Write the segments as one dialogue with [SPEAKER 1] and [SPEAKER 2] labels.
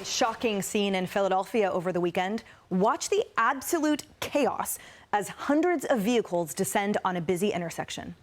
[SPEAKER 1] Shocking scene in Philadelphia over the weekend. Watch the absolute chaos as hundreds of vehicles descend on a busy intersection.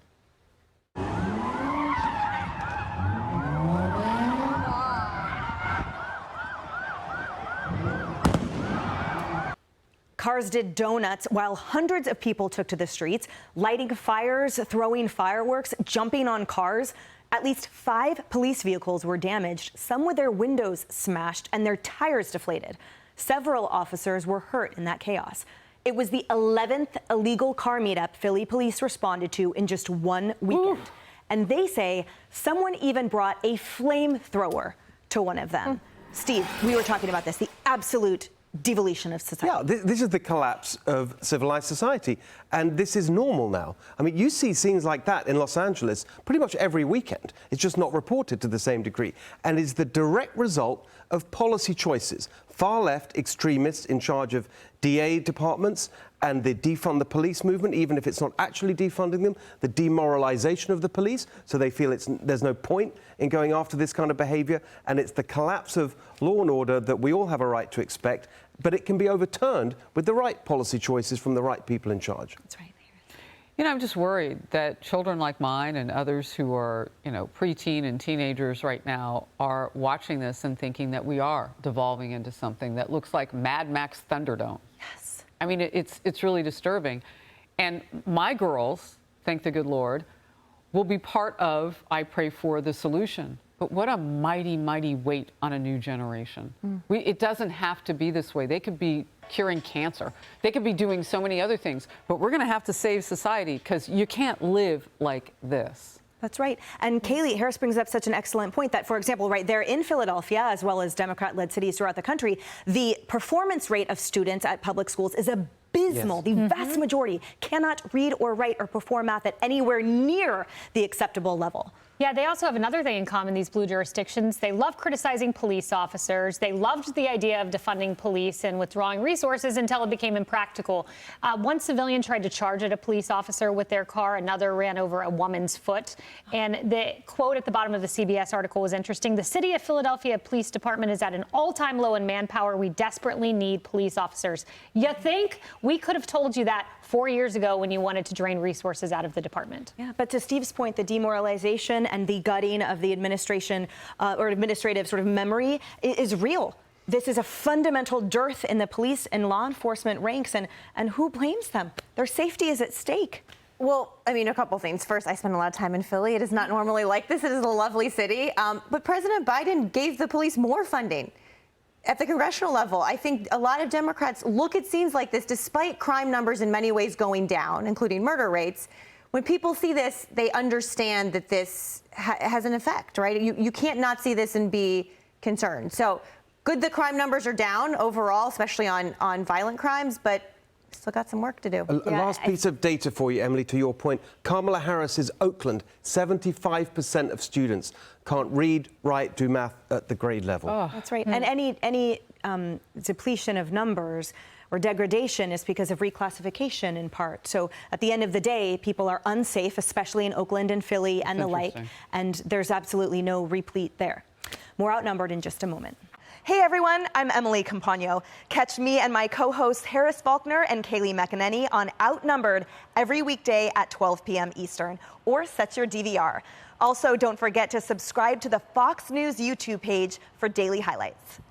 [SPEAKER 1] Cars did donuts while hundreds of people took to the streets, lighting fires, throwing fireworks, jumping on cars. At least 5 police vehicles were damaged, some with their windows smashed and their tires deflated. Several officers were hurt in that chaos. It was the 11th illegal car meetup Philly police responded to in just one weekend. Ooh. And they say someone even brought a flamethrower to one of them. Steve, we were talking about this, the absolute devolution of society.
[SPEAKER 2] Yeah, this is the collapse of civilized society, and this is normal now. I mean, you see scenes like that in Los Angeles pretty much every weekend. It's just not reported to the same degree, and is the direct result of policy choices. Far-left extremists in charge of DA departments and the defund the police movement, even if it's not actually defunding them, the demoralization of the police, so they feel there's no point in going after this kind of behavior, and it's the collapse of law and order that we all have a right to expect, but it can be overturned with the right policy choices from the right people in charge.
[SPEAKER 1] That's right.
[SPEAKER 3] You know, I'm just worried that children like mine and others who are, preteen and teenagers right now are watching this and thinking that we are devolving into something that looks like Mad Max Thunderdome.
[SPEAKER 1] Yes.
[SPEAKER 3] I mean, it's really disturbing. And my girls, thank the good Lord, will be part of, I pray for, the solution. But what a mighty, mighty weight on a new generation. It doesn't have to be this way. They could be curing cancer. They could be doing so many other things. But we're going to have to save society because you can't live like this.
[SPEAKER 1] That's right. And Kaylee, Harris brings up such an excellent point that, for example, right there in Philadelphia, as well as Democrat-led cities throughout the country, the performance rate of students at public schools is abysmal. Yes. The vast majority cannot read or write or perform math at anywhere near the acceptable level.
[SPEAKER 4] Yeah, they also have another thing in common, these blue jurisdictions. They love criticizing police officers. They loved the idea of defunding police and withdrawing resources until it became impractical. One civilian tried to charge at a police officer with their car. Another ran over a woman's foot. And the quote at the bottom of the CBS article was interesting. The city of Philadelphia Police Department is at an all-time low in manpower. We desperately need police officers. You think? We could have told you that 4 years ago when you wanted to drain resources out of the department.
[SPEAKER 1] Yeah, but to Steve's point, the demoralization and the gutting of the administration or administrative sort of memory is real. This is a fundamental dearth in the police and law enforcement ranks, and who blames them? Their safety is at stake.
[SPEAKER 5] Well, I mean, a couple things. First, I spend a lot of time in Philly. It is not normally like this. It is a lovely city. But President Biden gave the police more funding. At the congressional level, I think a lot of Democrats look at scenes like this, despite crime numbers in many ways going down, including murder rates. When people see this, they understand that this has an effect, right? You can't not see this and be concerned. So good that crime numbers are down overall, especially on violent crimes, but still got some work to do.
[SPEAKER 2] A last piece of data for you, Emily, to your point. Kamala Harris's Oakland, 75% of students can't read, write, do math at the grade level.
[SPEAKER 1] Oh. That's right. And any depletion of numbers or degradation is because of reclassification in part. So at the end of the day, people are unsafe, especially in Oakland and Philly and the like, and there's absolutely no replete there. More Outnumbered in just a moment. Hey everyone, I'm Emily Campagno. Catch me and my co-hosts Harris Faulkner and Kaylee McEnany on Outnumbered every weekday at 12 p.m. Eastern, or set your DVR. Also, don't forget to subscribe to the Fox News YouTube page for daily highlights.